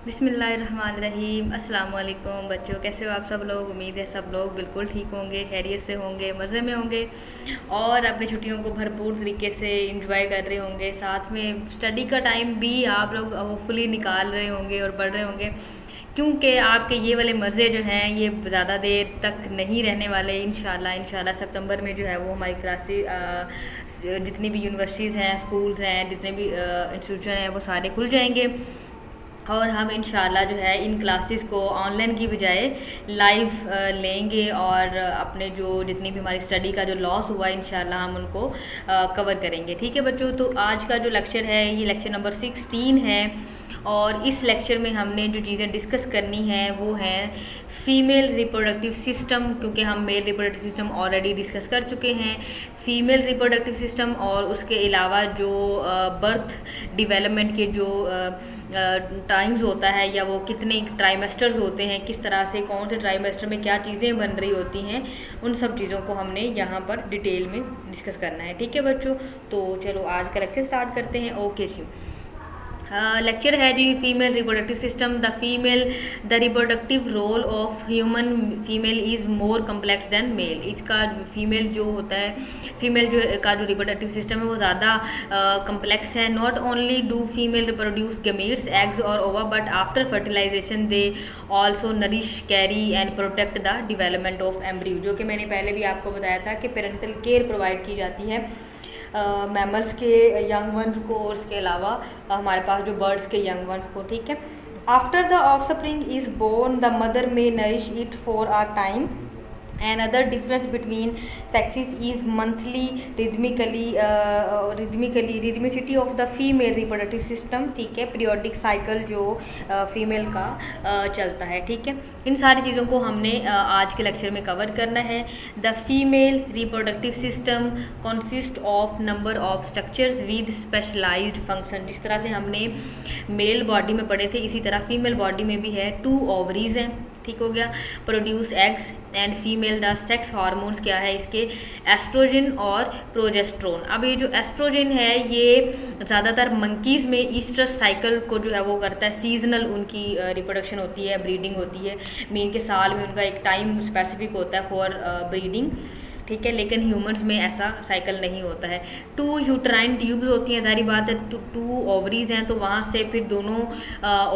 बिस्मिल्लाहिर्रहमानिर्रहीम। अस्सलाम वालेकुम बच्चों, कैसे हो आप सब लोग। उम्मीद है सब लोग बिल्कुल ठीक होंगे, खैरियत से होंगे, मज़े में होंगे और अपनी छुट्टियों को भरपूर तरीके से इंजॉय कर रहे होंगे। साथ में स्टडी का टाइम भी आप लोग होपफुली निकाल रहे होंगे और पढ़ रहे होंगे, क्योंकि आपके ये वाले मज़े जो हैं ये ज़्यादा देर तक नहीं रहने वाले। इंशाल्लाह सितंबर में जो है वो हमारी क्लासेस जितनी भी यूनिवर्सिटीज़ हैं, स्कूल्स हैं, जितने भी इंस्टीट्यूशन हैं वो सारे खुल जाएंगे और हम इंशाल्लाह जो है इन क्लासेस को ऑनलाइन की बजाय लाइव लेंगे और अपने जो जितनी भी हमारी स्टडी का जो लॉस हुआ है इंशाल्लाह हम उनको कवर करेंगे। ठीक है बच्चों, तो आज का जो लेक्चर है ये लेक्चर नंबर 16 है और इस लेक्चर में हमने जो चीज़ें डिस्कस करनी है वो है फीमेल रिप्रोडक्टिव सिस्टम, क्योंकि हम male reproductive system already discuss कर चुके हैं। फीमेल रिप्रोडक्टिव सिस्टम और उसके अलावा जो बर्थ डेवलपमेंट के जो टाइम्स होता है या वो कितने ट्राइमेस्टर्स होते हैं, किस तरह से कौन से ट्राइमेस्टर में क्या चीज़ें बन रही होती हैं, उन सब चीज़ों को हमने यहाँ पर डिटेल में डिस्कस करना है। ठीक है बच्चों, तो चलो आज का लेक्चर स्टार्ट करते हैं। ओके जी, लेक्चर है जी female reproductive system. The reproductive role of human female is more complex than male. इसका फीमेल जो होता है, फीमेल जो का जो रिप्रोडक्टिव सिस्टम है वो ज़्यादा कम्प्लेक्स है। Not only do female reproduce gametes, eggs और ova, but after fertilisation they also nourish, carry and protect the development of embryo. जो कि मैंने पहले भी आपको बताया था कि पेरेंटल केयर प्रोवाइड की जाती है मैमल्स के यंग वंस को और उसके अलावा हमारे पास जो बर्ड्स के यंग वंस को। ठीक है, after the offspring is born the mother में nourish it for a time. Another difference between sexes is rhythmicity of the female reproductive system। ठीक है, पीरियोडिक साइकिल जो फीमेल का चलता है। ठीक है, इन सारी चीज़ों को हमने आज के लेक्चर में कवर करना है। The female reproductive system consist of number of structures with specialized function. जिस तरह से हमने मेल बॉडी में पढ़े थे, इसी तरह फीमेल बॉडी में भी है। 2 ओवरीज हैं, ठीक हो गया, produce eggs and female the sex hormones क्या है इसके, एस्ट्रोजन और प्रोजेस्ट्रोन। अब ये जो एस्ट्रोजन है ये ज़्यादातर मंकीज़ में ईस्ट्रस साइकिल को जो है वो करता है। सीजनल उनकी रिप्रोडक्शन होती है, ब्रीडिंग होती है, मीन के साल में उनका एक टाइम स्पेसिफिक होता है फॉर ब्रीडिंग। ठीक है, लेकिन ह्यूमंस में ऐसा साइकिल नहीं होता है। 2 यूट्राइन ट्यूब्स होती हैं, जारी बात है 2 ओवरीज हैं, तो वहाँ से फिर दोनों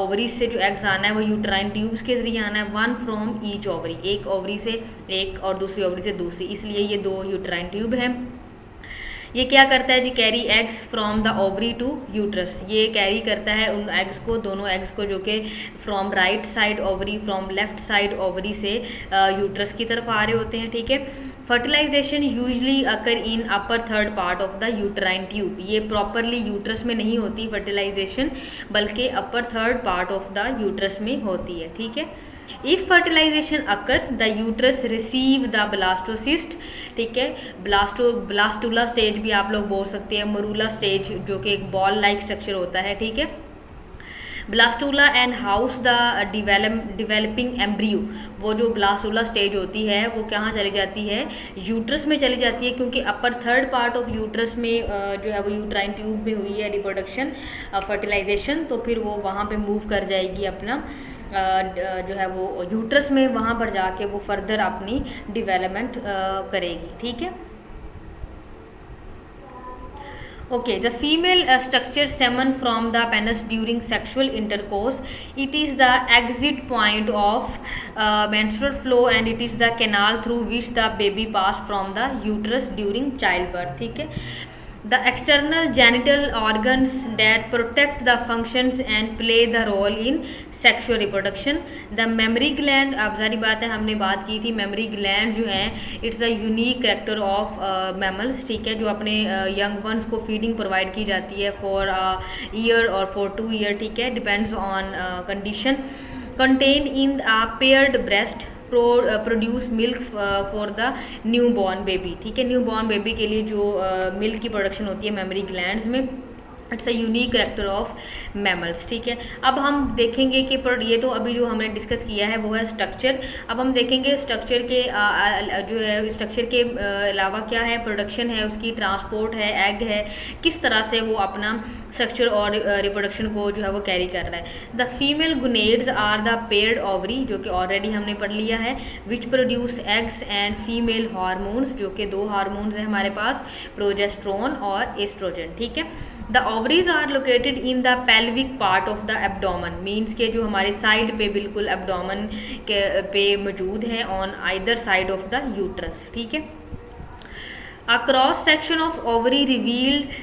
ओवरीज से जो एग्स आना है वो यूट्राइन ट्यूब्स के जरिए आना है। 1 फ्रॉम ईच ओवरी, एक ओवरी से एक और दूसरी ओवरी से दूसरी, इसलिए ये 2 यूट्राइन ट्यूब हैं। ये क्या करता है जी, carry eggs from the ovary to uterus. ये कैरी करता है उन एग्स को, दोनों एग्स को, जो कि from right side ovary, from left side ovary से यूट्रस की तरफ आ रहे होते हैं। ठीक है, fertilization usually occur in upper third part of the uterine tube. ये प्रॉपरली यूट्रस में नहीं होती फर्टिलाइजेशन, बल्कि upper third part of the uterus में होती है। ठीक है, if fertilization occur the uterus receive the blastocyst. ठीक है, ब्लास्टुला स्टेज भी आप लोग बोल सकते हैं, मरूला स्टेज जो कि एक बॉल लाइक स्ट्रक्चर होता है। ठीक है, blastula and house the developing embryo. वो जो ब्लास्टुला स्टेज होती है वो कहाँ चली जाती है, यूट्रस में चली जाती है, क्योंकि अपर थर्ड पार्ट ऑफ यूट्रस में जो है वो यूट्राइन ट्यूब में हुई है रिप्रोडक्शन फर्टिलाइजेशन, तो फिर वो वहाँ पे मूव कर जाएगी अपना जो है वो यूट्रस में, वहाँ पर जाके वो फर्दर अपनी डिवेलपमेंट करेगी। ठीक है, okay, the female structure semen from the penis during sexual intercourse. It is the exit point of menstrual flow and it is the canal through which the baby pass from the uterus during childbirth। ठीक है, the external genital organs that protect the functions and play the role in sexual reproduction. The mammary gland, अब सारी बात है हमने बात की थी, मेमरी ग्लैंड जो है it's a unique character of mammals. ठीक है, जो अपने यंग वंस को फीडिंग प्रोवाइड की जाती है फॉर ईयर और फॉर 2 ईयर। ठीक है, depends on condition. Contain in a paired breast produce milk for the new born baby. ठीक है, न्यू बॉर्न बेबी के लिए जो मिल्क की प्रोडक्शन होती है मेमरी ग्लैंड्स में, it's a unique character of mammals. ठीक है, अब हम देखेंगे कि ये तो अभी जो हमने डिस्कस किया है वो है स्ट्रक्चर। अब हम देखेंगे स्ट्रक्चर के जो है स्ट्रक्चर के अलावा क्या है, प्रोडक्शन है, उसकी ट्रांसपोर्ट है, एग है, किस तरह से वो अपना सेक्सुअल और रिप्रोडक्शन को जो है वो कैरी कर रहा है। The female gonads are the paired ovary, जो कि ऑलरेडी हमने पढ़ लिया है, which produce eggs and female hormones, जो कि 2 हार्मोन्स हैं हमारे पास, प्रोजेस्टेरोन और एस्ट्रोजन। ठीक है। The ovaries are located in the pelvic part of the abdomen, means के जो हमारे साइड पे बिल्कुल एब्डोमन के पे मौजूद हैं, on either side of the uterus. ठीक है। A cross section of ovary revealed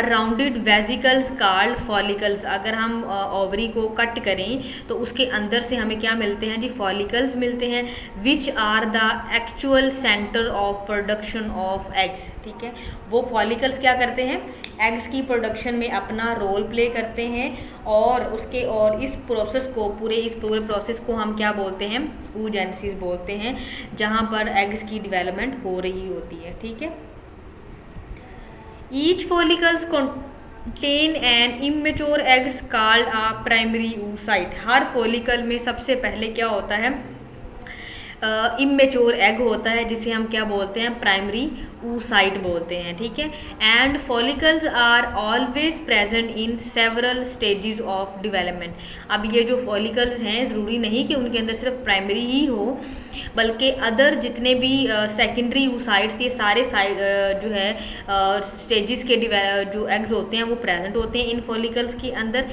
rounded vesicles called follicles. अगर हम ओवरी को कट करें तो उसके अंदर से हमें क्या मिलते हैं जी, फॉलिकल्स मिलते हैं, which are the actual centre of production of eggs. ठीक है। वो फॉलिकल्स क्या करते हैं, एग्स की प्रोडक्शन में अपना रोल प्ले करते हैं, और इस प्रोसेस को पूरे प्रोसेस को हम क्या बोलते हैं, oogenesis बोलते हैं, जहां पर एग्स की डेवलपमेंट हो रही होती है। ठीक है। Each follicles contain an immature eggs called a primary oocyte। Her follicle में सबसे पहले क्या होता है, इमेच्योर एग होता है, जिसे हम क्या बोलते हैं, प्राइमरी oocyte बोलते हैं। ठीक है। And follicles are always present in several stages of development. अब ये जो फॉलिकल्स हैं, जरूरी नहीं कि उनके अंदर सिर्फ प्राइमरी ही हो, बल्कि अदर जितने भी सेकेंडरी oocytes, ये सारे जो है स्टेजेस के जो एग्स होते हैं वो प्रेजेंट होते हैं इन फॉलिकल्स के अंदर।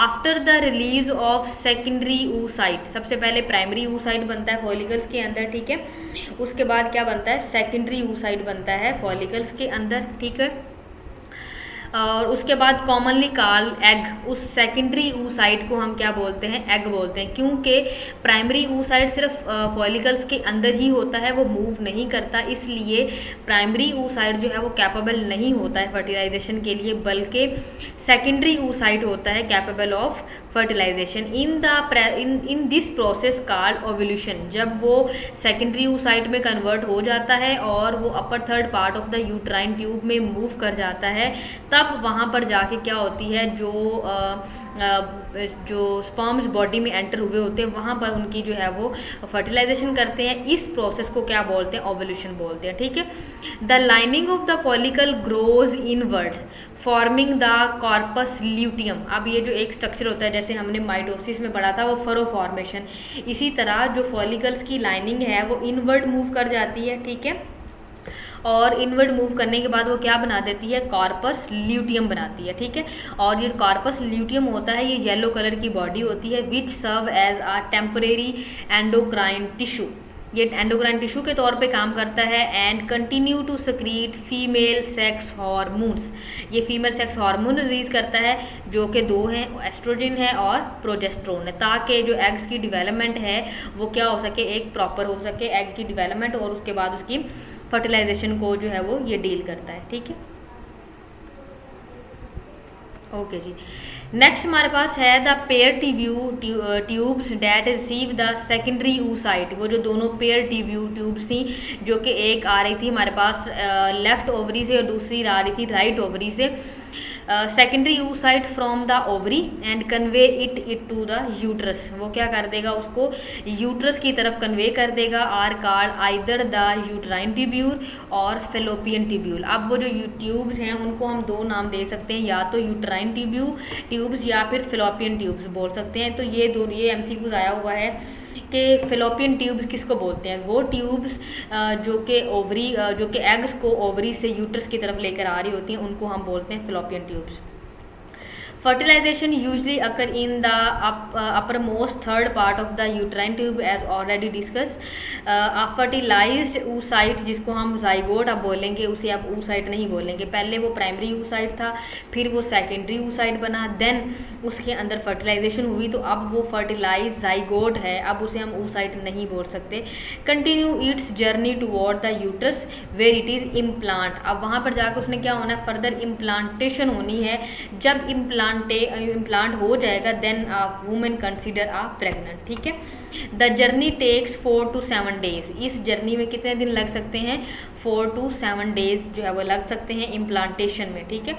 After the release of secondary oocyte, सबसे पहले प्राइमरी oocyte बनता है फॉलिकल्स के अंदर। ठीक है। उसके बाद क्या बनता है, सेकेंडरी oocyte बनता है फॉलिकल्स के अंदर। ठीक है। और उसके बाद कॉमनली कॉल एग, उस सेकेंडरी oocyte को हम क्या बोलते हैं, एग बोलते हैं, क्योंकि प्राइमरी oocyte सिर्फ फॉलिकल्स के अंदर ही होता है, वो मूव नहीं करता, इसलिए प्राइमरी oocyte जो है वो कैपेबल नहीं होता है फर्टिलाइजेशन के लिए, बल्कि सेकेंडरी oocyte होता है capable of fertilization. In this process called ovulation, जब वो सेकेंडरी oocyte में कन्वर्ट हो जाता है और वो upper third part of the uterine tube में मूव कर जाता है, तब वहां पर जाके क्या होती है, जो स्पर्म्स बॉडी में एंटर हुए होते हैं, वहां पर उनकी जो है वो फर्टिलाइजेशन करते हैं। इस प्रोसेस को क्या बोलते हैं, ओव्यूलेशन बोलते हैं। ठीक है। The lining of the follicle grows inward forming the corpus luteum. अब ये जो एक स्ट्रक्चर होता है, जैसे हमने माइटोसिस में पढ़ा था वो फरो फॉर्मेशन, इसी तरह जो फॉलिकल्स की लाइनिंग है वो इनवर्ड मूव कर जाती है। ठीक है। और इनवर्ड मूव करने के बाद वो क्या बना देती है, कॉर्पस ल्यूटियम बनाती है। ठीक है। और ये कॉर्पस ल्यूटियम होता है, ये येलो कलर की बॉडी होती है, which serve as a temporary endocrine tissue. ये एंडोक्राइन टिश्यू के तौर पे काम करता है। And continue to secrete female sex hormones, ये फीमेल सेक्स हार्मोन रिलीज करता है, जो कि 2 हैं, एस्ट्रोजन है और प्रोजेस्टेरोन है, ताकि जो एग्स की डेवलपमेंट है वो क्या हो सके, एक प्रॉपर हो सके एग की डेवलपमेंट, और उसके बाद उसकी फर्टिलाइजेशन को जो है वो ये डील करता है। ठीक है। ओके जी। नेक्स्ट हमारे पास है the pair tubes that receive the secondary oocyte। वो जो दोनों पेयर ट्यूब्स थी, जो कि एक आ रही थी हमारे पास लेफ्ट ओवरी से और दूसरी आ रही थी राइट ओवरी से, secondary oocyte from the ovary and convey it to the uterus. वो क्या कर देगा, उसको यूट्रस की तरफ कन्वे कर देगा। Are called either the uterine tubule और फेलोपियन ट्यूब्यूल। अब वो जो ट्यूब्स हैं उनको हम 2 नाम दे सकते हैं, या तो यूट्राइन ट्यूब्स या फिर फेलोपियन ट्यूब्स बोल सकते हैं। तो ये MCQs आया हुआ है कि फेलोपियन ट्यूब्स किसको बोलते हैं, वो ट्यूब्स जो कि एग्स को ओवरी से यूट्रस की तरफ लेकर आ रही होती हैं, उनको हम बोलते हैं fallopian tubes. Fertilization usually occur in the uppermost third part of the uterine tube as already discussed। A fertilized oocyte, जिसको हम zygote अब बोलेंगे, उसे अब oocyte नहीं बोलेंगे, पहले वो प्राइमरी oocyte था, फिर वो सेकेंडरी oocyte बना, देन उसके अंदर फर्टिलाइजेशन हुई, तो अब वो फर्टिलाइज zygote है, अब उसे हम oocyte नहीं बोल सकते। Continue its journey toward the uterus where it is implant। अब वहां पर जाकर उसने क्या होना है, फर्दर इम्प्लांटेशन होनी है। जब इम्प्लांट हो जाएगा, then women consider a pregnant. ठीक है। The journey takes 4 to 7 days। इस जर्नी में कितने दिन लग सकते हैं, 4 to 7 days जो है वो लग सकते हैं इम्प्लांटेशन में। ठीक है।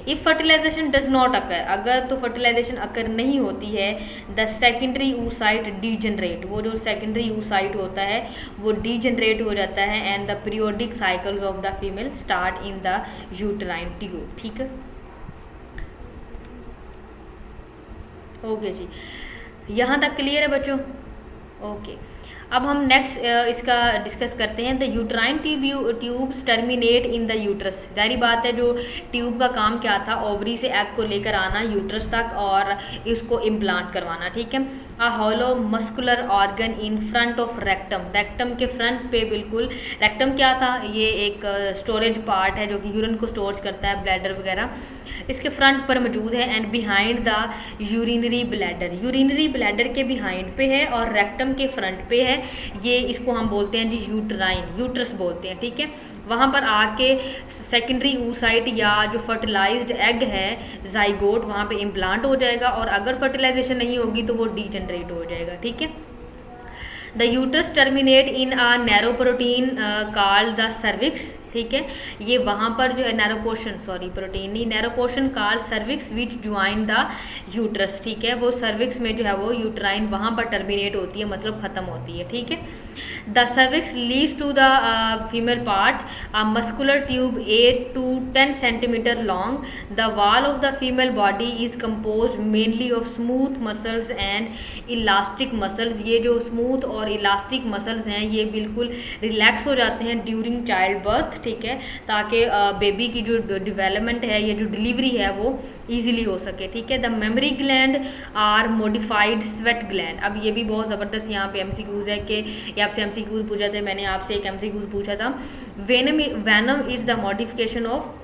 If fertilization does not occur, अगर तो फर्टिलाइजेशन अकर नहीं होती है, द सेकेंडरी oocyte डीजनरेट, वो जो सेकेंडरी oocyte होता है वो डीजनरेट हो जाता है, and the periodic cycles of the female start in the uterine tube. ठीक है। ओके जी, यहाँ तक क्लियर है बच्चों? ओके, अब हम नेक्स्ट इसका डिस्कस करते हैं। The uterine tubes terminate in the uterus. जाहिर बात है, जो ट्यूब का काम क्या था, ओवरी से एग को लेकर आना यूट्रस तक और इसको इम्प्लांट करवाना, ठीक है। A hollow muscular organ in front of rectum, rectum के फ्रंट पे बिल्कुल। रेक्टम क्या था, ये एक स्टोरेज पार्ट है जो कि यूरिन को स्टोर करता है, ब्लैडर वगैरह, इसके फ्रंट पर मौजूद है। And behind the urinary bladder, urinary bladder के बिहाइंड पे है और रेक्टम के फ्रंट पे है। ये इसको हम बोलते हैं जी यूट्राइन, यूट्रस बोलते हैं, ठीक है। वहां पर आके सेकेंडरी oocyte या जो फर्टिलाइज्ड एग है जाइगोट, वहां पे इम्प्लांट हो जाएगा और अगर फर्टिलाइजेशन नहीं होगी तो वो डीजनरेट हो जाएगा, ठीक है। The uterus terminate in a narrow protein called the cervix, ठीक है। ये वहां पर जो है नैरो पोर्शन, सॉरी प्रोटीन नहीं, narrow portion called cervix which join the uterus, ठीक है। वो सर्विक्स में जो है वो यूट्राइन वहां पर टर्मिनेट होती है, मतलब खत्म होती है, ठीक है। The cervix leads to the female part a muscular tube 8 to 10 centimeter long. The wall of the female body is composed mainly of smooth muscles and elastic muscles. ये जो स्मूथ और इलास्टिक मसल्स हैं ये बिल्कुल relax हो जाते हैं during child birth, ठीक है, ताकि बेबी की जो डेवलपमेंट है, ये जो डिलीवरी है वो इजीली हो सके, ठीक है। The mammary gland are modified sweat gland. अब ये भी बहुत ज़बरदस्त यहाँ पे एमसीक्यूज है कि ये आपसे एमसीक्यूज पूछा था, मैंने आपसे एक एमसीक्यूज पूछा था। Venom is the modification of,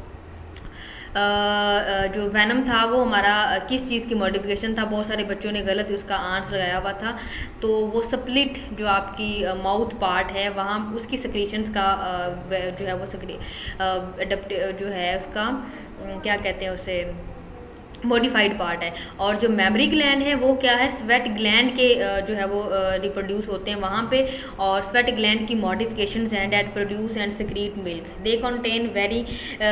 जो वेनम था वो हमारा किस चीज़ की मॉडिफिकेशन था, बहुत सारे बच्चों ने गलत उसका आंसर लगाया हुआ था। तो वो स्प्लिट जो आपकी माउथ पार्ट है वहाँ उसकी सिक्रीशंस का जो है वो जो है उसका क्या कहते हैं उसे, मॉडिफाइड पार्ट है। और जो मेमोरी ग्लैंड है वो क्या है, स्वेट ग्लैंड के जो है वो रिप्रोड्यूस होते हैं वहाँ पे, और स्वेट ग्लैंड की मॉडिफिकेशंस हैं that produce and secrete milk. They contain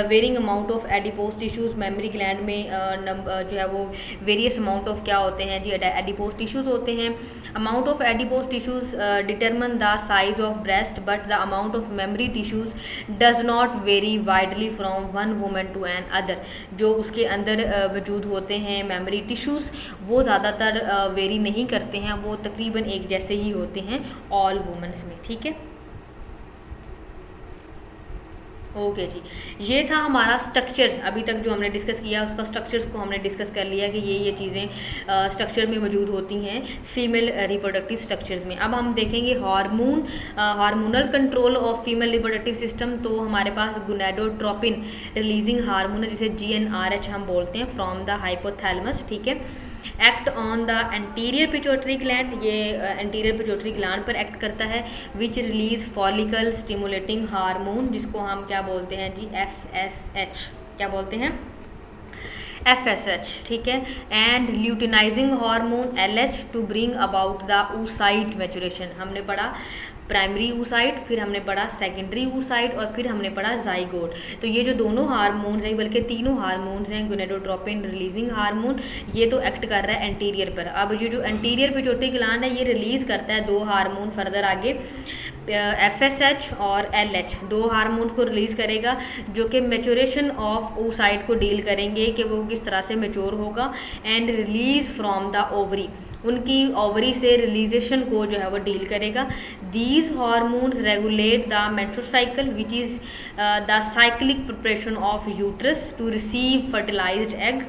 varying amount of adipose tissues. Mammary gland में जो है वो वेरियस अमाउंट ऑफ क्या होते हैं जी, एडिपोज टिश्यूज होते हैं। Amount of adipose tissues determine the size of breast but the amount of mammary tissues does not vary widely from one women to another. जो उसके अंदर वजूद होते हैं मेमोरी टिश्यूज वो ज़्यादातर वेरी नहीं करते हैं, वो तकरीबन एक जैसे ही होते हैं ऑल वुमेन्स में, ठीक है। ओके जी, ये था हमारा स्ट्रक्चर। अभी तक जो हमने डिस्कस किया उसका स्ट्रक्चर्स को हमने डिस्कस कर लिया कि ये चीज़ें स्ट्रक्चर में मौजूद होती हैं फीमेल रिप्रोडक्टिव स्ट्रक्चर्स में। अब हम देखेंगे hormonal control of female reproductive system. तो हमारे पास गोनाडोट्रोपिन रिलीजिंग हार्मोन जिसे GnRH हम बोलते हैं फ्रॉम द हाइपोथैलेमस, ठीक है, act on the anterior pituitary gland, ये एंटीरियर पिट्यूटरी ग्लैंड पर एक्ट करता है, विच रिलीज फॉलिकल स्टिमुलेटिंग हार्मोन जिसको हम क्या बोलते हैं जी, FSH, क्या बोलते हैं, FSH, ठीक है, and luteinizing hormone LH to bring about the oocyte maturation. हमने पढ़ा प्राइमरी oocyte, फिर हमने पढ़ा सेकेंडरी oocyte और फिर हमने पढ़ा जाइगोट। तो ये जो दोनों हार्मोन्स हैं, बल्कि तीनों हार्मोन्स हैं, गोनाडोट्रोपिन रिलीजिंग हार्मोन, ये तो एक्ट कर रहा है एंटीरियर पर। अब ये जो एंटीरियर पिट्यूटरी ग्लैंड है ये रिलीज करता है दो हार्मोन फर्दर आगे, FSH और LH, दो हार्मोन्स को रिलीज करेगा जो कि मैच्योरेशन ऑफ oocyte को डील करेंगे कि वो किस तरह से मैच्योर होगा, and release from the ovary, उनकी ओवरी से रिलीजेशन को जो है वो डील करेगा। These hormones regulate the menstrual cycle which is the cyclic preparation of uterus to receive fertilized egg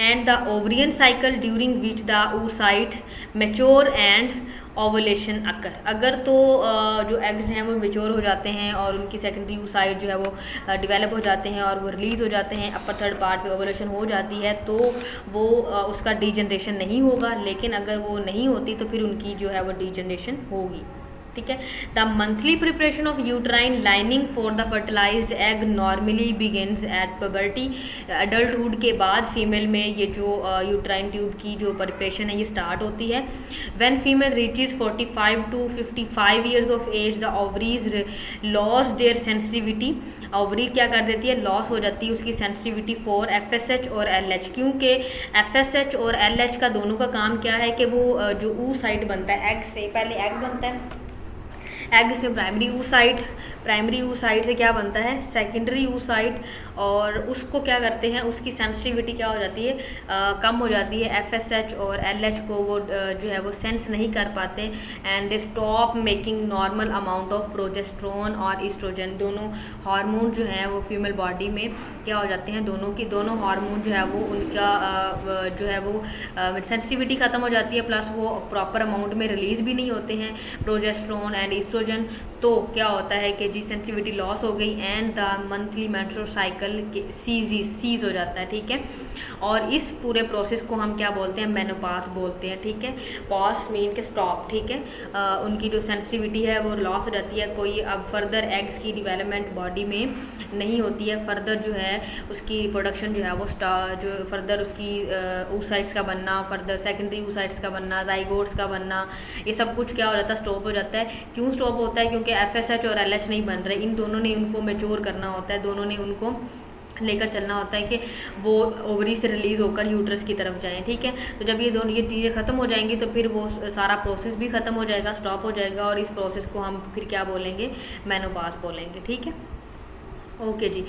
and the ovarian cycle during which the oocyte mature and ovulation occur. अगर तो जो एग्स हैं वो mature हो जाते हैं और उनकी सेकेंडरी oocyte जो है वो डेवलप हो जाते हैं और वो रिलीज हो जाते हैं, अपर थर्ड पार्ट पे ओवुलेशन हो जाती है, तो वो उसका डीजनरेशन नहीं होगा। लेकिन अगर वो नहीं होती तो फिर उनकी जो है वो डीजनरेशन होगी, ठीक है। The monthly preparation of uterine lining for the fertilized egg normally begins at puberty. Adulthood के बाद फीमेल में ये जो यूट्राइन ट्यूब की जो प्रिपरेशन है ये स्टार्ट होती है। When female reaches 45 to 55 years of age the ovaries loss their sensitivity. Ovary क्या कर देती है, लॉस हो जाती है उसकी सेंसिटिविटी फॉर FSH और LH, क्योंकि FSH और LH का दोनों का काम क्या है कि वो जो oocyte बनता है एग से, पहले एग बनता है, एग से प्राइमरी oocyte, प्राइमरी oocyte से क्या बनता है, सेकेंडरी oocyte, और उसको क्या करते हैं, उसकी सेंसिटिविटी क्या हो जाती है, कम हो जाती है। FSH और LH को वो जो है वो सेंस नहीं कर पाते and they stop making normal amount of progesterone और ईस्ट्रोजन। दोनों हार्मोन जो है वो फीमेल बॉडी में क्या हो जाते हैं, दोनों हार्मोन जो है वो उनका जो है वो सेंसिटिविटी खत्म हो जाती है, प्लस वो प्रॉपर अमाउंट में रिलीज भी नहीं होते हैं प्रोजेस्टेरोन एंड ईस्ट्रोजन। तो क्या होता है कि जी सेंसिटिविटी लॉस हो गई and the monthly menstrual cycle cease हो जाता है, ठीक है। और इस पूरे प्रोसेस को हम क्या बोलते हैं, मेनोपॉज बोलते हैं, ठीक है। पॉज मीन के स्टॉप, ठीक है। उनकी जो सेंसिटिविटी है वो लॉस हो जाती है, कोई अब फर्दर एग्स की डेवलपमेंट बॉडी में नहीं होती है, फर्दर जो है उसकी प्रोडक्शन जो है वो जो फर्दर उसकी oocytes का बनना, फर्दर सेकेंडरी oocytes का बनना, जाइगोट्स का बनना, ये सब कुछ क्या हो जाता है, स्टॉप हो जाता है। क्यों स्टॉप होता है, क्योंकि FSH और LH नहीं बन रहे, इन दोनों ने उनको मैच्योर करना होता है, दोनों ने उनको लेकर चलना होता है कि वो ओवरी से रिलीज होकर यूट्रस की तरफ जाएं, ठीक है। तो जब ये चीज़ें खत्म हो जाएंगी तो फिर वो सारा प्रोसेस भी खत्म हो जाएगा, स्टॉप हो जाएगा, और इस प्रोसेस को हम फिर क्या बोलेंगे, मेनोपॉज बोलेंगे, ठीक है। ओके जी।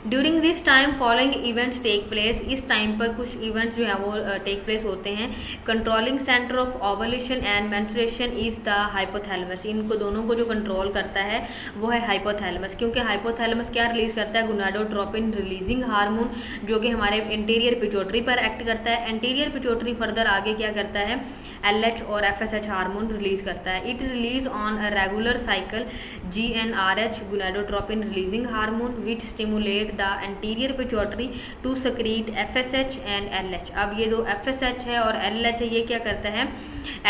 During this time following events take place, इस टाइम पर कुछ इवेंट्स जो है वो टेक प्लेस होते हैं। Controlling centre of ovulation and menstruation is the hypothalamus. इनको दोनों को जो कंट्रोल करता है वो है हाइपोथैलेमस, क्योंकि हाइपोथैलेमस क्या रिलीज करता है, गोनाडोट्रोपिन रिलीजिंग हार्मोन, जो कि हमारे इंटीरियर पिट्यूटरी पर एक्ट करता है। इंटीरियर पिट्यूटरी फर्दर आगे क्या करता है, LH और FSH हार्मोन रिलीज करता है। It release on a regular cycle GnRH gonadotropin releasing hormone which stimulate the anterior pituitary to secrete FSH and LH। अब ये जो FSH है और LH है ये क्या करता है,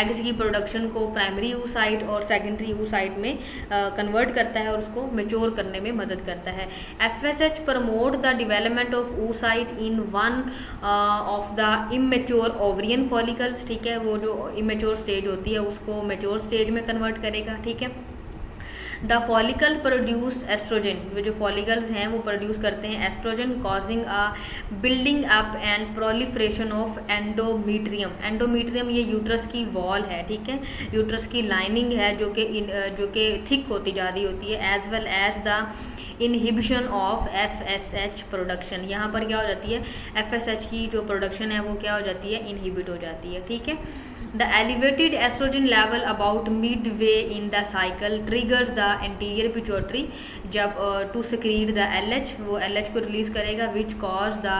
एग्स की प्रोडक्शन को प्राइमरी oocyte और सेकेंडरी oocyte में कन्वर्ट करता है और उसको मेच्योर करने में मदद करता है। FSH promote the development of oocyte in one of the immature ovarian follicles, ठीक है। वो जो इमेच्योर स्टेज होती है उसको मेच्योर स्टेज में कन्वर्ट करेगा, ठीक है। द फॉलिकल प्रोड्यूस एस्ट्रोजन, वो जो फॉलिकल्स हैं वो प्रोड्यूस करते हैं estrogen, causing a building up and proliferation of endometrium. Endometrium ये यूट्रस की वॉल है, ठीक है, यूट्रस की लाइनिंग है जो कि थिक होती जा रही होती है, as well as the inhibition of FSH production. यहाँ पर क्या हो जाती है, FSH की जो प्रोडक्शन है वो क्या हो जाती है, इनहिबिट हो जाती है, ठीक है। The elevated estrogen level about midway in the cycle triggers the anterior pituitary जब to secrete the LH, वो LH को रिलीज करेगा, which cause the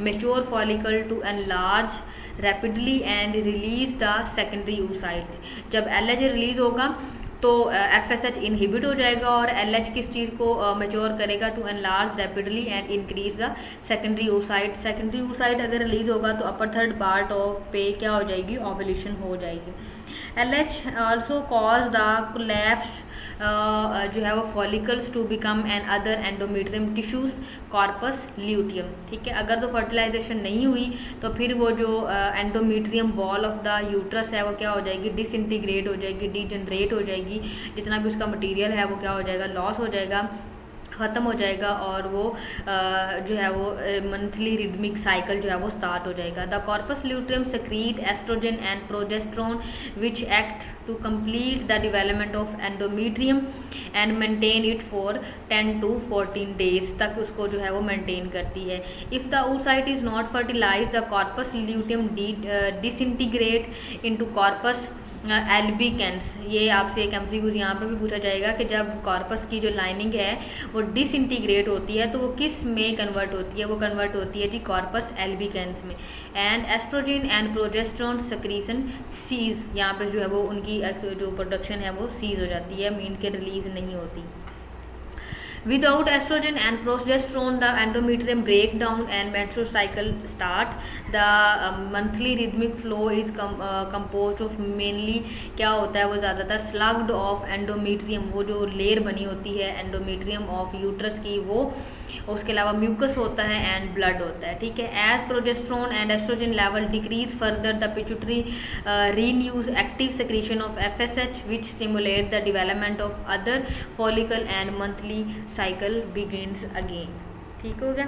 mature follicle to enlarge rapidly and release the secondary oocyte। जब LH release होगा तो FSH inhibit हो जाएगा और LH किस चीज़ को मेच्योर करेगा, to enlarge rapidly and increase the secondary oocyte। Secondary oocyte अगर रिलीज होगा तो अपर थर्ड पार्ट ऑफ पे क्या हो जाएगी, ओवुलेशन हो जाएगी। LH also cause the collapse जो है वो follicles to become another endometrium tissues corpus luteum, ठीक है। अगर तो फर्टिलाइजेशन नहीं हुई तो फिर वो जो endometrium wall of the uterus है वो क्या हो जाएगी, डिसइंटीग्रेट हो जाएगी, डिजनरेट हो जाएगी, जितना भी उसका मटेरियल है वो क्या हो जाएगा, लॉस हो जाएगा, ख़त्म हो जाएगा, और वो जो है वो मंथली रिदमिक साइकिल जो है वो स्टार्ट हो जाएगा। The corpus luteum secrete estrogen and progesterone which act to complete the development of endometrium and maintain it for 10 to 14 days तक उसको जो है वो मेंटेन करती है। If the oocyte is not fertilize the corpus luteum disintegrate into corpus albicans. ये आपसे एक MCQ यहाँ पर भी पूछा जाएगा कि जब कॉर्पस की जो लाइनिंग है वो डिसइंटीग्रेट होती है तो वो किस में कन्वर्ट होती है, वो कन्वर्ट होती है जी कॉर्पस एल्बिकेंस में। And estrogen and progesterone secretion cease, यहाँ पे जो है वो उनकी जो प्रोडक्शन है वो सीज हो जाती है, मीन के रिलीज नहीं होती। Without estrogen and progesterone, the endometrium break down and menstrual cycle start. The monthly rhythmic flow is composed of mainly क्या होता है वो ज़्यादातर slugged of endometrium, वो जो लेयर बनी होती है एंडोमेट्रियम ऑफ यूट्रस की वो, उसके अलावा म्यूकस होता है एंड ब्लड होता है, ठीक है। As progesterone and estrogen level decrease further the pituitary renews active secretion of FSH which stimulate the development of other follicle and monthly cycle begins again, ठीक हो गया।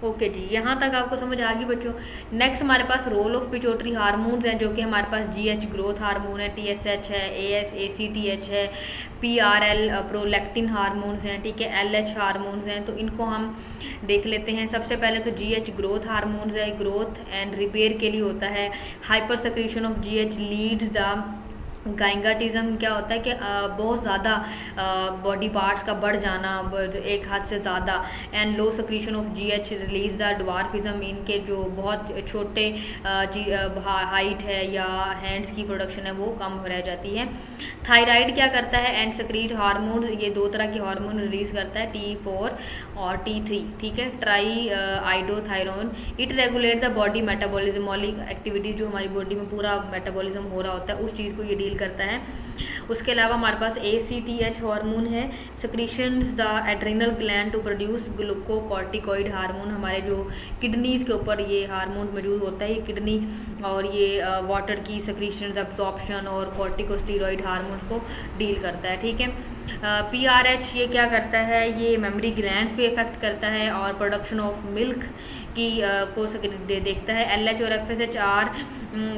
ओके जी, यहाँ तक आपको समझ आ गई बच्चों। नेक्स्ट हमारे पास रोल ऑफ पिट्यूटरी हार्मोन्स हैं, जो कि हमारे पास जीएच ग्रोथ हार्मोन है, टीएसएच है, एएस एसीटीएच है, पीआरएल प्रोलैक्टिन हार्मोन्स हैं, ठीक है, एलएच हार्मोन्स हैं। तो इनको हम देख लेते हैं। सबसे पहले तो जीएच ग्रोथ हार्मोन्स है, ग्रोथ एंड रिपेयर के लिए होता है। Hypersecretion of GH leads the gigantism. क्या होता है कि बहुत ज़्यादा बॉडी पार्ट्स का बढ़ जाना एक हद से ज़्यादा, and low secretion of GH release the dwarfism. इनके जो बहुत छोटे हाइट है या हैंड्स की प्रोडक्शन है वो कम रह जाती है। थायराइड क्या करता है, एंड सक्रीट हार्मोन, ये दो तरह के हार्मोन रिलीज करता है, T4 और T3, ठीक है, triiodothyronine. It regulate the body metabolism, मॉलिक एक्टिविटी जो हमारी बॉडी में पूरा मेटाबॉलिज्म हो रहा होता है उस चीज़ को ये डील करता है। उसके अलावा हमारे पास ACTH हार्मोन है, secretions the adrenal gland to produce glucocorticoid hormone. हमारे जो किडनीज के ऊपर ये हार्मोन मौजूद होता है, ये किडनी और ये वाटर की सिक्रीशंस, एब्जॉर्प्शन और कॉर्टिकोस्टेरॉइड हार्मोन को डील करता है, ठीक है। PRH ये क्या करता है, ये मेमोरी ग्लैंड्स पे इफेक्ट करता है और प्रोडक्शन ऑफ मिल्क की को देखता है। LH और FSH are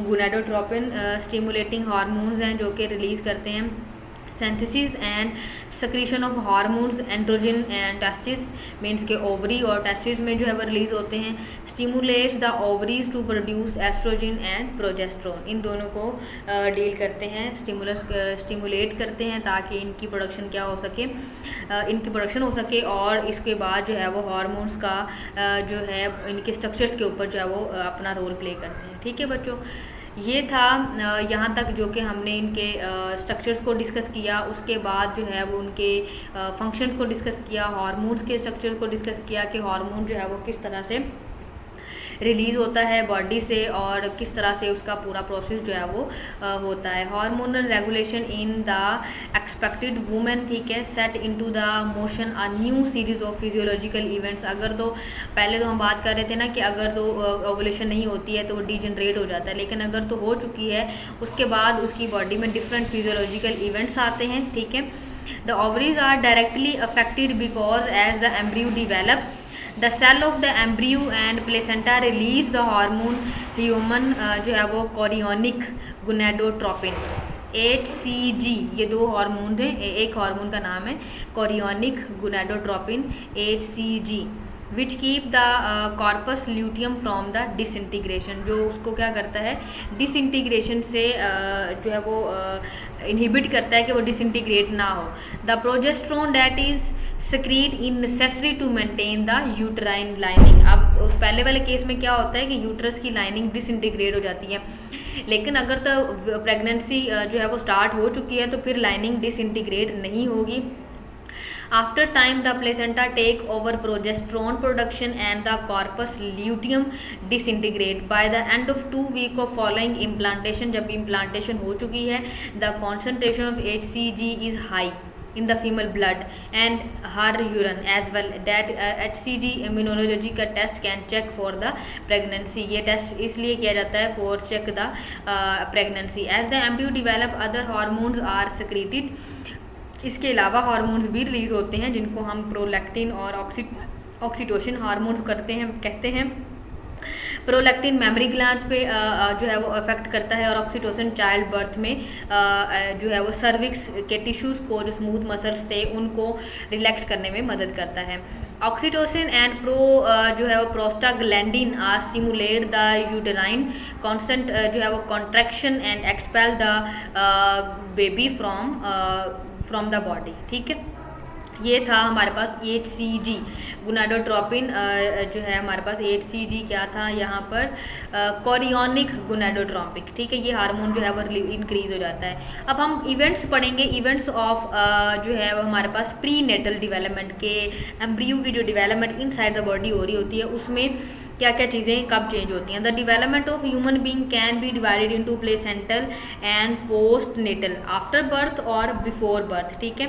gonadotropin stimulating hormones हैं, जो कि रिलीज करते हैं synthesis and secretion of hormones androgen and testis, means के ओवरी और टेस्टिस में जो है वो रिलीज होते हैं। Stimulates the ovaries to produce estrogen and progesterone, इन दोनों को डील करते हैं, स्टिमुलेट करते हैं ताकि इनकी प्रोडक्शन क्या हो सके, इनकी प्रोडक्शन हो सके। और इसके बाद जो है वो हार्मोन्स का जो है इनके स्ट्रक्चर्स के ऊपर जो है वो अपना रोल प्ले करते हैं, ठीक है बच्चों। ये था यहाँ तक जो कि हमने इनके स्ट्रक्चर्स को डिस्कस किया। उसके बाद जो है वो उनके फंक्शंस को डिस्कस किया, हार्मोन्स के स्ट्रक्चर को डिस्कस किया कि हार्मोन जो है वो किस तरह से रिलीज होता है बॉडी से और किस तरह से उसका पूरा प्रोसेस जो है वो होता है। Hormonal regulation in the expected women, ठीक है, set into the motion a new series of physiological events. अगर तो पहले तो हम बात कर रहे थे ना कि अगर तो ओवुलेशन नहीं होती है तो वो डीजनरेट हो जाता है, लेकिन अगर तो हो चुकी है उसके बाद उसकी बॉडी में डिफरेंट फिजियोलॉजिकल इवेंट्स आते हैं, ठीक है। The ovaries are directly affected because as the embryo develop the cell of the embryo and placenta release the hormone human जो है वो कोरियोनिक गोनाडोट्रोपिन HCG। ये दो हार्मोन हैं, एक हार्मोन का नाम है chorionic gonadotropin HCG, which keep the corpus luteum from the disintegration, जो उसको क्या करता है डिसइंटीग्रेशन से जो है वो इनहिबिट करता है कि वो डिसइंटीग्रेट ना हो। The progesterone that is secrete in necessary to maintain the uterine lining। अब उस पहले वाले केस में क्या होता है कि यूट्रस की लाइनिंग डिसइंटीग्रेट हो जाती है, लेकिन अगर तो प्रेगनेंसी जो है वो स्टार्ट हो चुकी है तो फिर लाइनिंग डिसइंटीग्रेट नहीं होगी। After time the placenta take over progesterone production and the corpus luteum disintegrate. By the end of 2 weeks of following implantation, जब implantation हो चुकी है, the concentration of HCG is high in the female blood and her urine as well, that HCG immunology का test can check for the pregnancy। ये test इसलिए किया जाता है for check the pregnancy। as the embryo develop other hormones are secreted। इसके अलावा hormones भी release होते हैं जिनको हम प्रोलैक्टिन और ऑक्सीटोसिन हार्मोन्स कहते हैं। प्रोलैक्टिन मेमोरी ग्लैंड्स पे जो है वो अफेक्ट करता है और ऑक्सीटोसिन चाइल्ड बर्थ में जो है वो सर्विक्स के टिश्यूज को जो स्मूथ मसल्स थे उनको रिलैक्स करने में मदद करता है। ऑक्सीटोसिन एंड जो है वो prostaglandin are stimulate the uterine constant जो है वो contraction and expel the baby from the body, ठीक है। ये था हमारे पास HCG गोनाडोट्रोपिन जो है हमारे पास HCG क्या था यहाँ पर कोरियोनिक गोनाडोट्रोपिक, ठीक है, ये हार्मोन जो है वो इंक्रीज हो जाता है। अब हम इवेंट्स पढ़ेंगे, इवेंट्स ऑफ जो है वो हमारे पास प्री नेटल डेवलपमेंट के एम्ब्रियो की जो डेवलपमेंट इनसाइड द बॉडी हो रही होती है उसमें क्या क्या चीज़ें कब चेंज होती हैं। The development of human being can be divided into placental and postnatal, after birth और बिफोर बर्थ, ठीक है।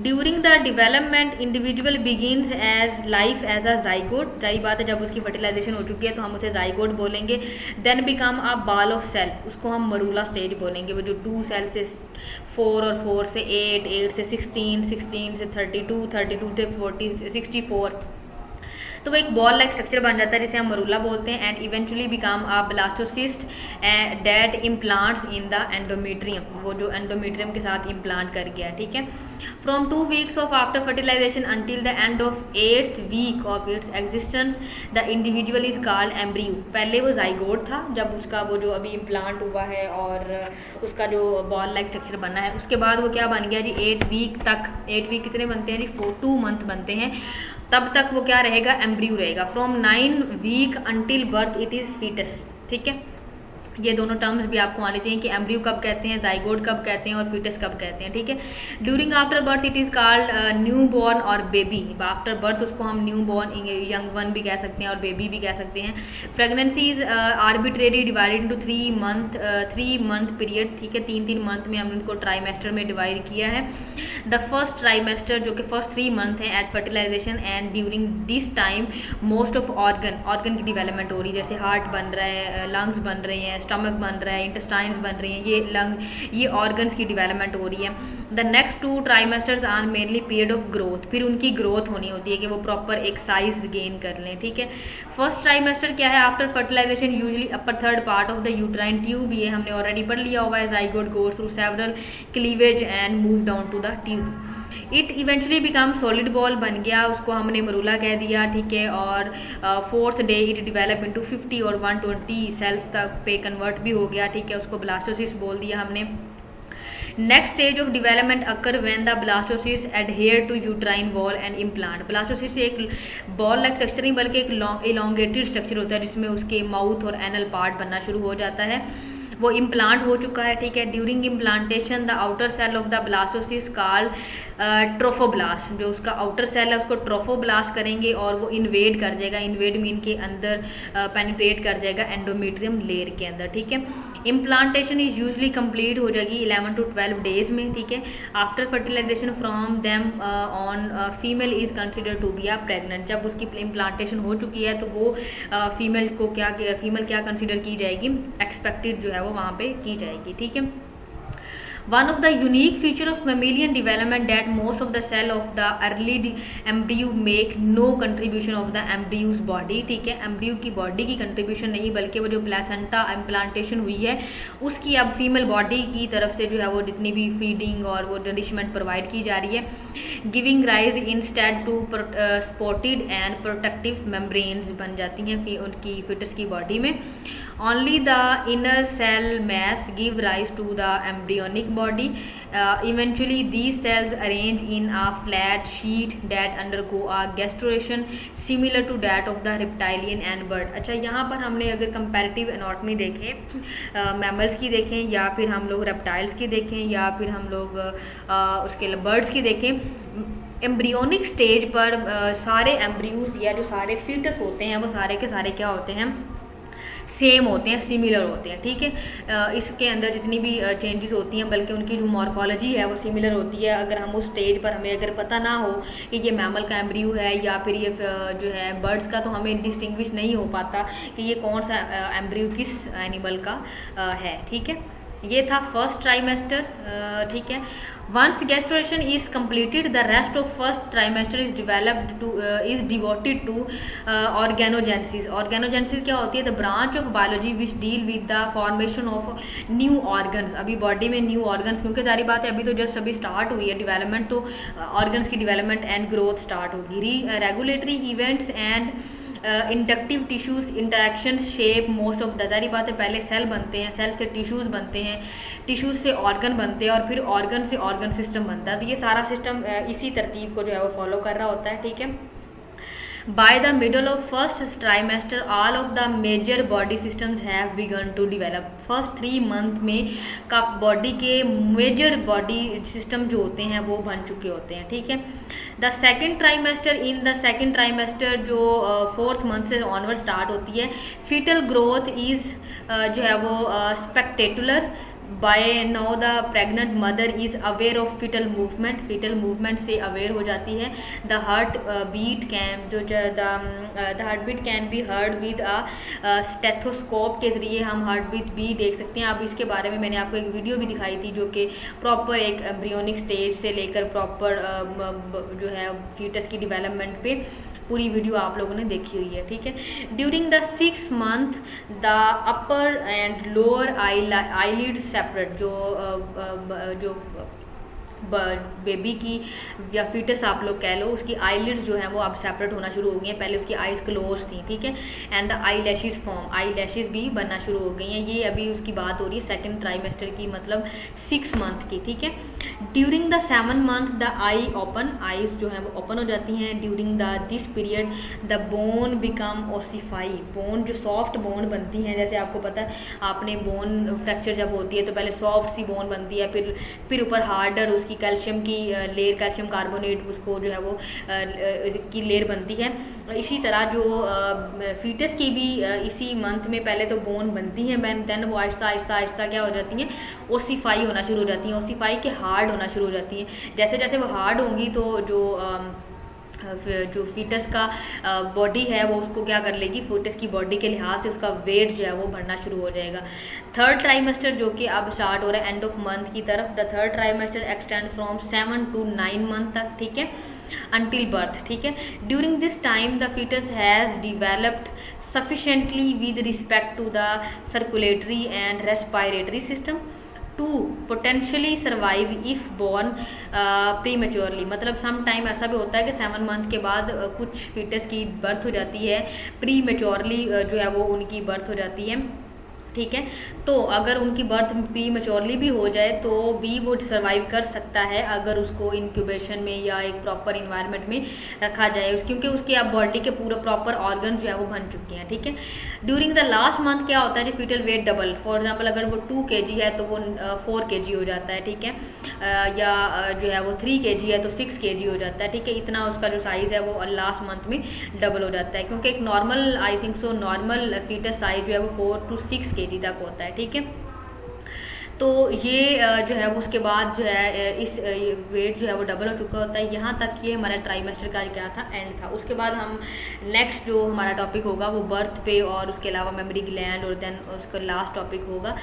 During the development individual begins as life as a zygote, सही बात है, जब उसकी फर्टिलाइजेशन हो चुकी है तो हम उसे जाइगोट बोलेंगे। Then become a ball of cell, उसको हम मरूला स्टेज बोलेंगे, वो जो 2 सेल से 4 और 4 से 8, 8 से 16, 16 से 32, 32 से 40, 64। तो वो एक बॉल लाइक स्ट्रक्चर बन जाता है जिसे हम मरूला बोलते हैं, and eventually become a blastocyst that implants in the endometrium, वो जो एंडोमेट्रियम के साथ इम्प्लांट कर गया, ठीक है। From 2 weeks of after fertilization until the end of 8th week of its existence the individual is called embryo. पहले वो जाइगोट था, जब उसका वो जो अभी इम्प्लांट हुआ है और उसका जो बॉल लाइक स्ट्रक्चर बना है, उसके बाद वो क्या बन गया जी 8 week तक। 8 week कितने बनते हैं जी 2 month बनते हैं, तब तक वो क्या रहेगा एम्ब्रियो रहेगा। From 9 week until birth it is fetus, ठीक है। ये दोनों टर्म्स भी आपको आने चाहिए कि एम्ब्रियो कब कहते हैं, जाइगोट कब कहते हैं और फीटस कब कहते हैं, ठीक है। During after birth it is called new born और बेबी। आफ्टर बर्थ उसको हम न्यू बॉर्न, यंग वन भी कह सकते हैं और बेबी भी कह सकते हैं। Pregnancy is arbitrary divided into 3 month period, ठीक है। 3 मंथ में हमने उनको ट्राइमेस्टर में डिवाइड किया है। द फर्स्ट ट्राइमेस्टर जो कि फर्स्ट 3 month है at fertilization, and during this time most of organ की डेवलपमेंट हो रही है, जैसे हार्ट बन रहा है, लंग्स बन रहे हैं, स्टमक बन रहा है, इंटेस्टाइन्स बन रही हैं, ये ऑर्गन्स की डेवलपमेंट हो रही है। The next 2 trimesters are mainly period of growth, फिर उनकी ग्रोथ होनी होती है कि वो प्रॉपर एक साइज गेन कर लें, ठीक है। फर्स्ट ट्राइमेस्टर क्या है, after fertilization usually upper third part of the uterine tube, ये हमने ऑलरेडी पढ़ लिया हुआ है। Zygote goes through several cleavage and move down to the tube. It eventually become solid ball बन गया, उसको हमने मरूला कह दिया, ठीक है। और 4th day it develop into 50 और 120 सेल्स तक पे कन्वर्ट भी हो गया, ठीक है। उसको ब्लास्टोसिस्ट बोल दिया हमने। Next stage of development occur when the blastocyst adhere to uterine wall and implant. Blastocyst एक बॉल लाइक स्ट्रक्चर नहीं बल्कि एक इलोंगेटेड स्ट्रक्चर होता है जिसमें उसके माउथ और एनल पार्ट बनना शुरू हो जाता है। वो इम्प्लांट हो चुका है, ठीक है। During implantation the outer cell of the blastocyst called trophoblast, जो उसका आउटर सेल है उसको ट्रोफोब्लास्ट करेंगे और वो इन्वेड कर जाएगा। इन्वेड मीन के अंदर पेनिट्रेट कर जाएगा एंडोमेट्रियम लेयर के अंदर, ठीक है। इम्प्लांटेशन इज यूजली कंप्लीट हो जाएगी 11 to 12 days में, ठीक है। After fertilization from them on female is consider to be a pregnant. जब उसकी इम्प्लांटेशन हो चुकी है तो वो फीमेल क्या कंसिडर की जाएगी, एक्सपेक्टेड जो है वो वहाँ पे की जाएगी, ठीक है। One of the unique feature of mammalian development that most of the cell of the early embryo make no contribution of the embryo's body, ठीक है। एम्ब्रियो की बॉडी की कंट्रीब्यूशन नहीं बल्कि वो जो प्लेसेंटा इम्प्लांटेशन हुई है उसकी अब फीमेल बॉडी की तरफ से जो है वो जितनी भी फीडिंग और वो नरिशमेंट प्रोवाइड की जा रही है। Giving rise instead to spotted and protective membranes बन जाती हैं उनकी फिटस की बॉडी में। Only the inner cell mass give rise to the embryonic body. Eventually, these cells arrange in a flat sheet that undergo a gastrulation similar to that of the reptilian and bird. अच्छा, यहाँ पर हमने अगर comparative anatomy देखें, mammals की देखें या फिर हम लोग reptiles की देखें या फिर हम लोग उसके birds की देखें, एम्ब्रियोनिक स्टेज पर सारे एम्ब्रियोज या जो सारे फीटस होते हैं वो सारे के सारे क्या होते हैं, सेम होते हैं, सिमिलर होते हैं, ठीक है। इसके अंदर जितनी भी चेंजेस होती हैं बल्कि उनकी जो मॉर्फोलॉजी है वो सिमिलर होती है। अगर हम उस स्टेज पर हमें अगर पता ना हो कि ये मैमल का एम्ब्रियो है या फिर ये जो है बर्ड्स का, तो हमें डिस्टिंग्विश नहीं हो पाता कि ये कौन सा एम्ब्रियो किस एनिमल का है, ठीक है। ये था फर्स्ट ट्राइमेस्टर, ठीक है। Once gastration is completed, the rest of first trimester is devoted to organogenesis. Organogenesis क्या होती है? The branch of biology which deal with the formation of new organs. अभी बॉडी में न्यू ऑर्गन्स, क्योंकि सारी बात है अभी तो जस्ट अभी स्टार्ट हुई है डेवलपमेंट, तो ऑर्गन्स की डेवलपमेंट एंड ग्रोथ स्टार्ट होगी। Regulatory events and inductive tissues interaction shape most of the, सारी बात है पहले सेल बनते हैं, सेल से टिश्यूज बनते हैं, टिश्यूज से ऑर्गन बनते हैं और फिर ऑर्गन से ऑर्गन सिस्टम बनता है। तो ये सारा सिस्टम इसी तरतीब को जो है वो फॉलो कर रहा होता है, ठीक है। By the middle of first trimester, all of the major body systems have begun to develop. First 3 month में का बॉडी के मेजर बॉडी सिस्टम जो होते हैं वो बन चुके होते हैं, ठीक है। The second trimester, in the second trimester जो 4th month से ऑनवर्ड स्टार्ट होती है, फीटल ग्रोथ इज जो है वो spectacular. By now the pregnant mother is aware of fetal movement से aware हो जाती है। The heart beat can be heard with a stethoscope के जरिए हम हार्ट बीट भी देख सकते हैं। अब इसके बारे में मैंने आपको एक वीडियो भी दिखाई थी जो कि प्रॉपर एक एम्ब्रियोनिक स्टेज से लेकर प्रॉपर जो है फीटस की डेवलपमेंट पे पूरी वीडियो आप लोगों ने देखी हुई है, ठीक है। During the 6 month the upper and lower eyelid separate, जो बेबी की या फीटस आप लोग कह लो, उसकी आईलिड्स जो है वो अब सेपरेट होना शुरू हो गई हैं। पहले उसकी आईज क्लोज थी, ठीक है। And the eye lashes form, eye lashes भी बनना शुरू हो गई हैं। ये अभी उसकी बात हो रही है सेकंड ट्राइमेस्टर की, मतलब 6 मंथ की, ठीक है। During the 7 month the eye open, eyes जो है वो ओपन हो जाती हैं। During the this period the bone become ossify, bone जो सॉफ्ट बोन बनती हैं, जैसे आपको पता है आपने बोन फ्रैक्चर जब होती है तो पहले सॉफ्ट सी बोन बनती है, फिर ऊपर हार्डर उसकी कैल्शियम की लेयर, कैल्शियम कार्बोनेट उसको जो है वो की लेयर बनती है। इसी तरह जो फीटस की भी इसी मंथ में पहले तो बोन बनती हैं, देन वो आहिस्ता आहिस्ता आहिस्ता क्या हो जाती हैं, ओसिफाई होना शुरू हो जाती हैं, ओसिफाई के हार्ड होना शुरू हो जाती हैं। जैसे जैसे वो हार्ड होंगी तो जो फीटस का बॉडी है वो उसको क्या कर लेगी, फीटस की बॉडी के लिहाज से उसका वेट जो है वो बढ़ना शुरू हो जाएगा। थर्ड ट्राइमेस्टर जो कि अब स्टार्ट हो रहा है एंड ऑफ मंथ की तरफ, the third trimester extend from 7 to 9 month तक, ठीक है, अंटिल बर्थ, ठीक है। During this time the fetus has developed sufficiently with respect to the circulatory and respiratory system to potentially survive if born prematurely। मतलब some time ऐसा भी होता है कि 7 मंथ के बाद कुछ फीटस की बर्थ हो जाती है, प्रीमेच्योरली जो है वो उनकी बर्थ हो जाती है, ठीक है। तो अगर उनकी बर्थ प्री मेच्योरली भी हो जाए तो भी वो सर्वाइव कर सकता है अगर उसको इंक्यूबेशन में या एक प्रॉपर इन्वायरमेंट में रखा जाए, क्योंकि उसके अब बॉडी के पूरे प्रॉपर ऑर्गन जो है वो बन चुके हैं, ठीक है। ड्यूरिंग द लास्ट मंथ क्या होता है, जो fetal weight double, for example अगर वो 2 kg है तो वो 4 kg हो जाता है, ठीक है, या जो है वो 3 kg है तो 6 kg हो जाता है, ठीक है। इतना उसका जो साइज है वो लास्ट मंथ में डबल हो जाता है, क्योंकि एक normal I think so normal fetus size जो है वो 4 to 6 kg तक होता है, ठीक है। तो ये जो है उसके बाद जो है इस वेट जो है वो डबल हो चुका होता है। यहाँ तक ये हमारा ट्राइमेस्टर का क्या था, एंड था। उसके बाद हम नेक्स्ट जो हमारा टॉपिक होगा वो बर्थ पे और उसके अलावा मेमोरी ग्लैंड, और देन उसका लास्ट टॉपिक होगा।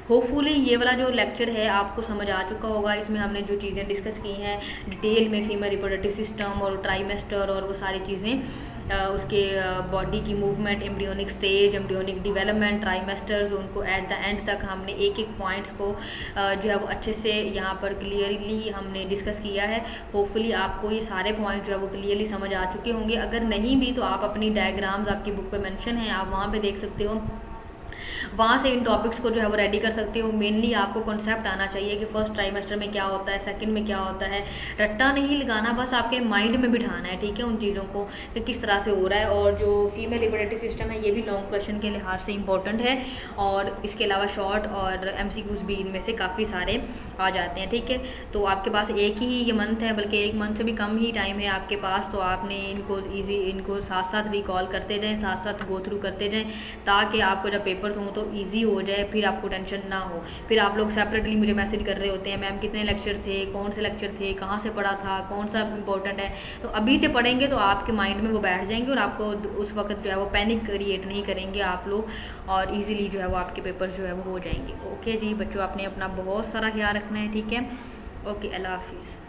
होपफुली ये वाला जो लेक्चर है आपको समझ आ चुका होगा। इसमें हमने जो चीज़ें डिस्कस की हैं डिटेल में, फीमेल रिप्रोडक्टिव सिस्टम और ट्राइमेस्टर और वो सारी चीज़ें, उसके बॉडी की movement, embryonic stage, embryonic development, trimesters, उनको एट द एंड तक हमने एक एक पॉइंट्स को जो है वो अच्छे से यहाँ पर क्लियरली हमने डिस्कस किया है। होपफुली आपको ये सारे पॉइंट जो है वो क्लियरली समझ आ चुके होंगे। अगर नहीं भी तो आप अपनी डायग्राम्स आपकी बुक पे मेंशन है, आप वहाँ पे देख सकते हो, वहाँ से इन टॉपिक्स को जो है वो रेडी कर सकते हो। मेनली आपको कॉन्सेप्ट आना चाहिए कि फर्स्ट ट्राइमेस्टर में क्या होता है, सेकंड में क्या होता है, रट्टा नहीं लगाना, बस आपके माइंड में बिठाना है, ठीक है, उन चीज़ों को कि किस तरह से हो रहा है। और जो फीमेल रिप्रोडक्टिव सिस्टम है ये भी लॉन्ग क्वेश्चन के लिहाज से इंपॉर्टेंट है, और इसके अलावा शॉर्ट और MCQs भी इनमें से काफ़ी सारे आ जाते हैं, ठीक है। तो आपके पास एक ही ये मंथ है, बल्कि एक मंथ से भी कम ही टाइम है आपके पास, तो आपने इनको साथ साथ रिकॉल करते जाएँ, साथ साथ गो थ्रू करते जाएँ, ताकि आपको जब पेपर्स हों तो ईजी हो जाए, फिर आपको टेंशन ना हो। फिर आप लोग सेपरेटली मुझे मैसेज कर रहे होते हैं, मैम कितने लेक्चर थे, कौन से लेक्चर थे, कहाँ से पढ़ा था, कौन सा इंपॉर्टेंट है। तो अभी से पढ़ेंगे तो आपके माइंड में वो बैठ जाएंगे और आपको उस वक्त जो है वो पैनिक क्रिएट नहीं करेंगे आप लोग, और ईजिली जो है वो आपके पेपर जो है वो हो जाएंगे। ओके जी बच्चों, आपने अपना बहुत सारा ख्याल रखना है, ठीक है। ओके, अल्लाह हाफिज़।